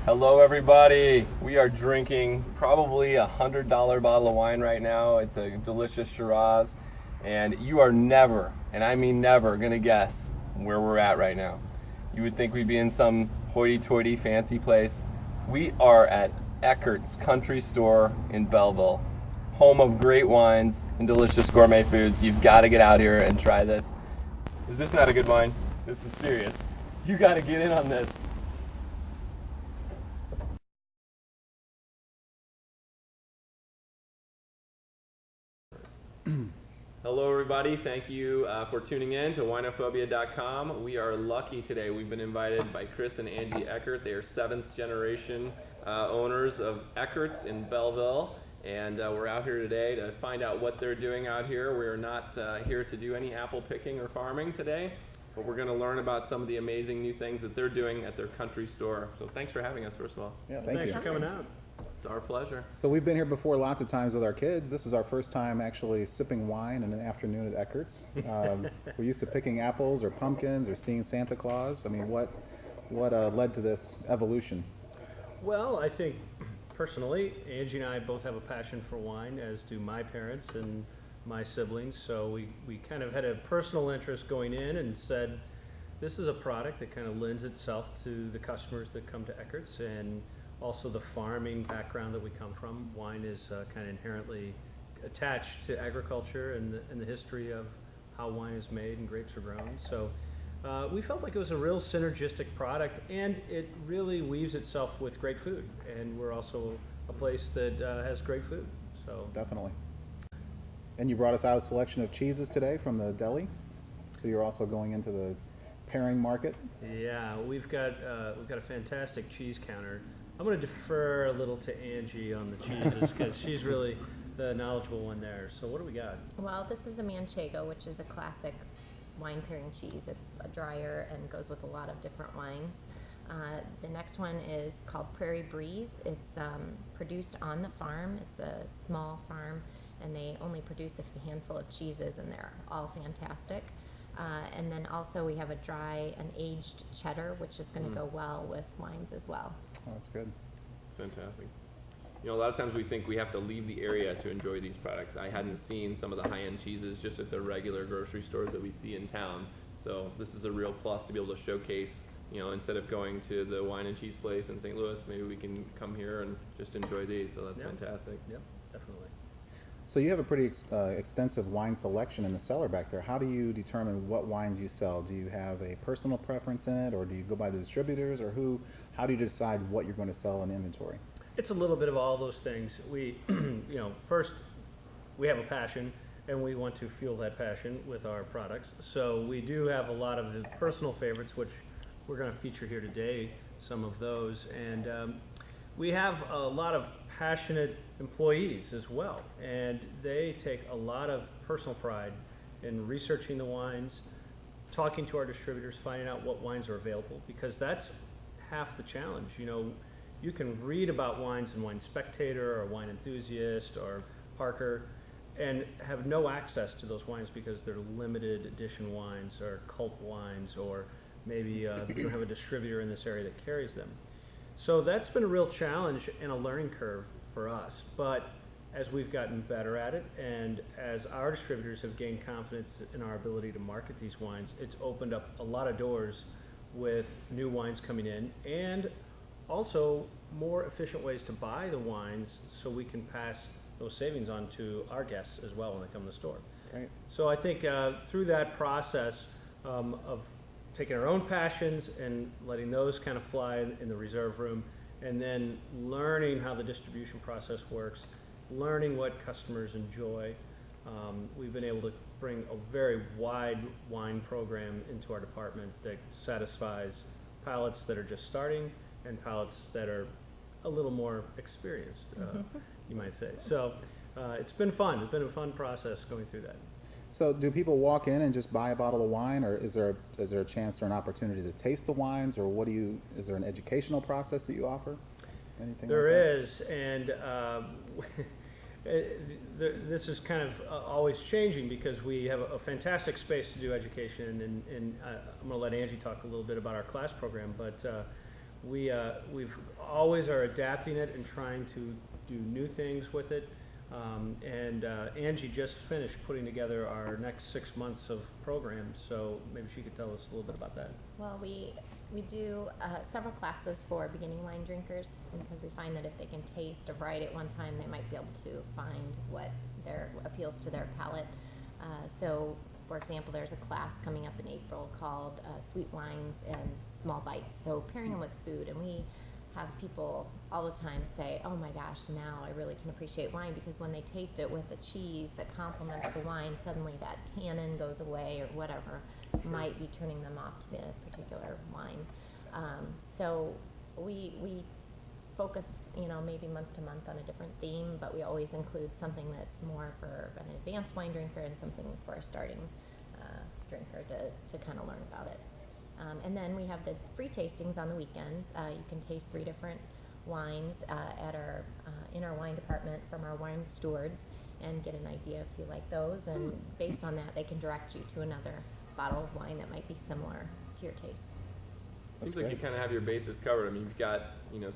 Hello everybody. We are drinking probably $100 bottle of wine right now. It's a delicious Shiraz, and you are never, and I mean never, gonna guess where we're at right now. You would think we'd be in some hoity-toity fancy place. We are at Eckerts Country Store in Belleville, home of great wines and delicious gourmet foods. You've got to get out here and try this. Is this not a good wine? This is serious. You got to get in on this. Hello everybody, thank you for tuning in to winophobia.com. We are lucky today. We've been invited by Chris and Angie Eckert. They are 7th generation owners of Eckerts in Belleville, and we're out here today to find out what they're doing out here. We're not here to do any apple picking or farming today, but we're going to learn about some of the amazing new things that they're doing at their country store. So thanks for having us, first of all. Yeah, thank you. Thanks for coming out. It's our pleasure. So we've been here before lots of times with our kids. This is our first time actually sipping wine in an afternoon at Eckerts. We're used to picking apples or pumpkins or seeing Santa Claus. I mean, what led to this evolution? Well, I think personally, Angie and I both have a passion for wine, as do my parents and my siblings. So we kind of had a personal interest going in and said, this is a product that kind of lends itself to the customers that come to Eckerts, and also the farming background that we come from. Wine is kind of inherently attached to agriculture and the history of how wine is made and grapes are grown. So we felt like it was a real synergistic product, and it really weaves itself with great food. And we're also a place that has great food. So Definitely. And you brought us out a selection of cheeses today from the deli. So you're also going into the pairing market. yeah, we've got a fantastic cheese counter. I'm going to defer a little to Angie on the cheeses because she's really the knowledgeable one there. So what do we got? Well, this is a manchego, which is a classic wine pairing cheese. It's a drier and goes with a lot of different wines. The next one is called Prairie Breeze. It's produced on the farm. It's a small farm, and they only produce a handful of cheeses, and they're all fantastic. And then also we have a dry and aged cheddar, which is going to go well with wines as well. Oh, that's good. Fantastic. You know, a lot of times we think we have to leave the area to enjoy these products. I hadn't seen some of the high-end cheeses just at the regular grocery stores that we see in town. So this is a real plus to be able to showcase, you know, instead of going to the wine and cheese place in St. Louis, maybe we can come here and just enjoy these. So that's Yep. fantastic. Yep, definitely. So you have a pretty extensive wine selection in the cellar back there. How do you determine what wines you sell? Do you have a personal preference in it, or do you go by the distributors, or who? How do you decide what you're going to sell in inventory? It's a little bit of all those things. We, first, we have a passion, and we want to fuel that passion with our products. So we do have a lot of the personal favorites, which we're going to feature here today, some of those. And we have a lot of passionate employees as well, and they take a lot of personal pride in researching the wines, talking to our distributors, finding out what wines are available, because that's half the challenge. You know, you can read about wines in Wine Spectator or Wine Enthusiast or Parker and have no access to those wines because they're limited edition wines or cult wines, or maybe you don't have a distributor in this area that carries them. So that's been a real challenge and a learning curve for us. But as we've gotten better at it, and as our distributors have gained confidence in our ability to market these wines, it's opened up a lot of doors with new wines coming in, and also more efficient ways to buy the wines so we can pass those savings on to our guests as well when they come to the store. Great. So I think through that process of taking our own passions and letting those kind of fly in the reserve room, and then learning how the distribution process works, learning what customers enjoy, we've been able to bring a very wide wine program into our department that satisfies palates that are just starting and palates that are a little more experienced, you might say. So it's been fun. It's been a fun process going through that. So do people walk in and just buy a bottle of wine, or is there a chance or an opportunity to taste the wines, or is there an educational process that you offer? Anything There like that? is, and this is kind of always changing because we have a fantastic space to do education, and I'm going to let Angie talk a little bit about our class program, but we've always are adapting it and trying to do new things with it. Angie just finished putting together our next 6 months of programs, so maybe she could tell us a little bit about that. Well, we do several classes for beginning wine drinkers because we find that if they can taste a variety at one time, they might be able to find what appeals to their palate. So, for example, there's a class coming up in April called Sweet Wines and Small Bites. So pairing them with food, and we have people all the time say, oh my gosh, now I really can appreciate wine, because when they taste it with a cheese that complements the wine, suddenly that tannin goes away or whatever might be turning them off to the particular wine. So we focus, maybe month to month on a different theme, but we always include something that's more for an advanced wine drinker and something for a starting drinker to kind of learn about it. And then we have the free tastings on the weekends. You can taste 3 different wines in our wine department from our wine stewards and get an idea if you like those. And based on that, they can direct you to another bottle of wine that might be similar to your taste. Seems like you kind of have your bases covered. I mean, you've got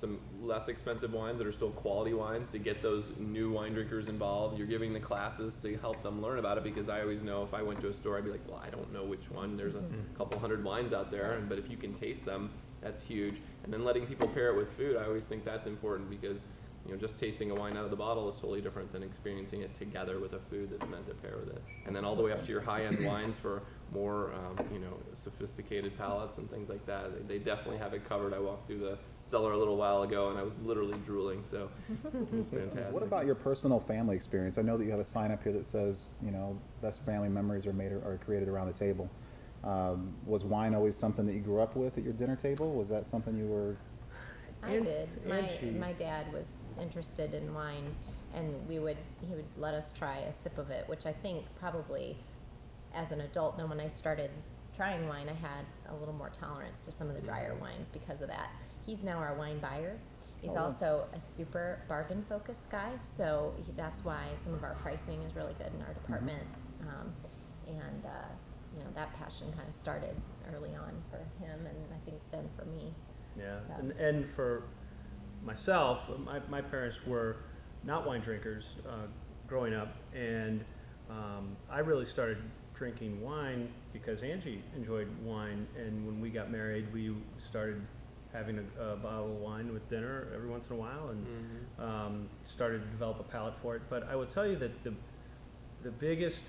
some less expensive wines that are still quality wines to get those new wine drinkers involved. You're giving the classes to help them learn about it, because I always know if I went to a store, I'd be like, well, I don't know which one. There's a couple hundred wines out there, but if you can taste them, that's huge. And then letting people pair it with food, I always think that's important, because just tasting a wine out of the bottle is totally different than experiencing it together with a food that's meant to pair with it. And then all the way up to your high-end wines for more, sophisticated palates and things like that. They definitely have it covered. I walked through the cellar a little while ago, and I was literally drooling, so it's fantastic. What about your personal family experience? I know that you have a sign up here that says, best family memories are made or created around the table. Was wine always something that you grew up with at your dinner table? Was that something you were... I did. My dad was interested in wine, and he would let us try a sip of it, which I think probably as an adult, then when I started trying wine, I had a little more tolerance to some of the drier wines because of that. He's now our wine buyer. He's also a super bargain focused guy, so that's why some of our pricing is really good in our department. That passion kind of started early on for him, and I think then for me. Yeah, So. and for myself, my parents were not wine drinkers growing up, and I really started drinking wine because Angie enjoyed wine, and when we got married, we started having a bottle of wine with dinner every once in a while, and started to develop a palate for it. But I will tell you that the biggest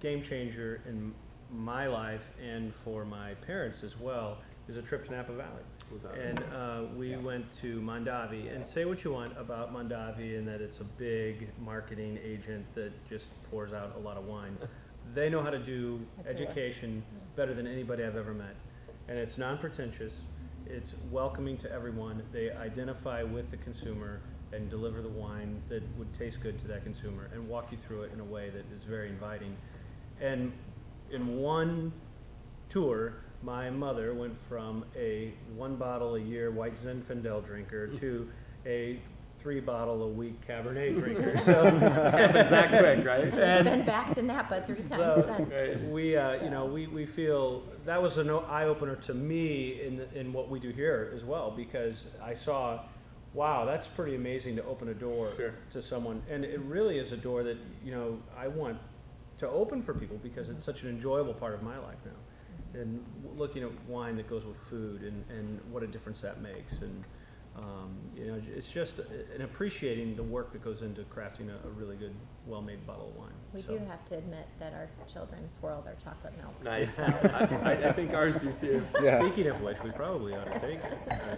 game changer in my life and for my parents as well is a trip to Napa Valley. And we went to Mondavi, and say what you want about Mondavi and that it's a big marketing agent that just pours out a lot of wine. They know how to do education better than anybody I've ever met. And it's non-pretentious, it's welcoming to everyone. They identify with the consumer and deliver the wine that would taste good to that consumer and walk you through it in a way that is very inviting. And in one tour, my mother went from a 1 bottle a year white Zinfandel drinker to a 3 bottle a week Cabernet drinker. So happens that quick, right? He's been back to Napa 3 times since. Right. We feel that was an eye opener to me in what we do here as well, because I saw, wow, that's pretty amazing to open a door to someone, and it really is a door that I want to open for people because it's such an enjoyable part of my life now. And looking at wine that goes with food and what a difference that makes, and it's just an appreciating the work that goes into crafting a really good, well-made bottle of wine. We do have to admit that our children swirl their chocolate milk. Nice. So. I think ours do too. Yeah. Speaking of which, we probably ought to take it.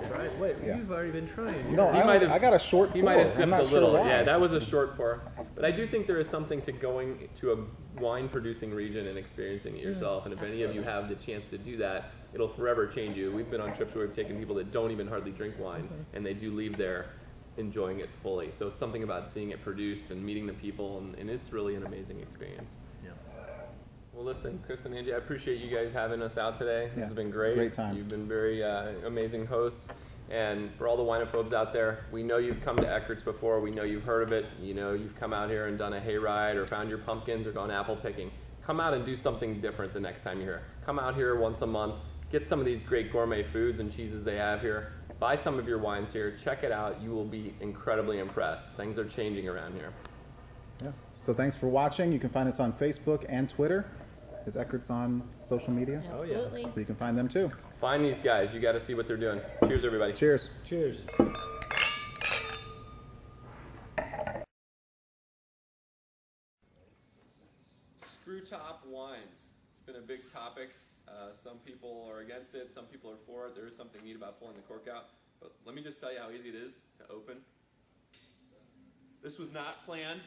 Try it. Wait, Yeah. you've already been trying. No, I got a short pour. He might have I'm sipped not a sure little. why. Yeah, that was a short pour. But I do think there is something to going to a wine producing region and experiencing it yourself. And if any of you have the chance to do that, it'll forever change you. We've been on trips where we've taken people that don't even hardly drink wine, and they do leave there enjoying it fully. So it's something about seeing it produced and meeting the people, and it's really an amazing experience. Yeah. Well, listen, Chris and Angie, I appreciate you guys having us out today. This Yeah, has been great. great time. You've been very amazing hosts. And for all the winophobes out there, we know you've come to Eckerts before. We know you've heard of it. You've come out here and done a hayride or found your pumpkins or gone apple picking. Come out and do something different the next time you're here. Come out here once a month. Get some of these great gourmet foods and cheeses they have here. buy some of your wines here. Check it out. You will be incredibly impressed. Things are changing around here. Yeah. So thanks for watching. You can find us on Facebook and Twitter. Is Eckerts on social media? Oh, yeah. Absolutely. So you can find them too. Find these guys. You got to see what they're doing. Cheers, everybody. Cheers. Cheers. Screw top wines. It's been a big topic. Some people are against it. Some people are for it. There is something neat about pulling the cork out. But let me just tell you how easy it is to open. This was not planned,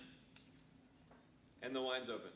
and the wine's open.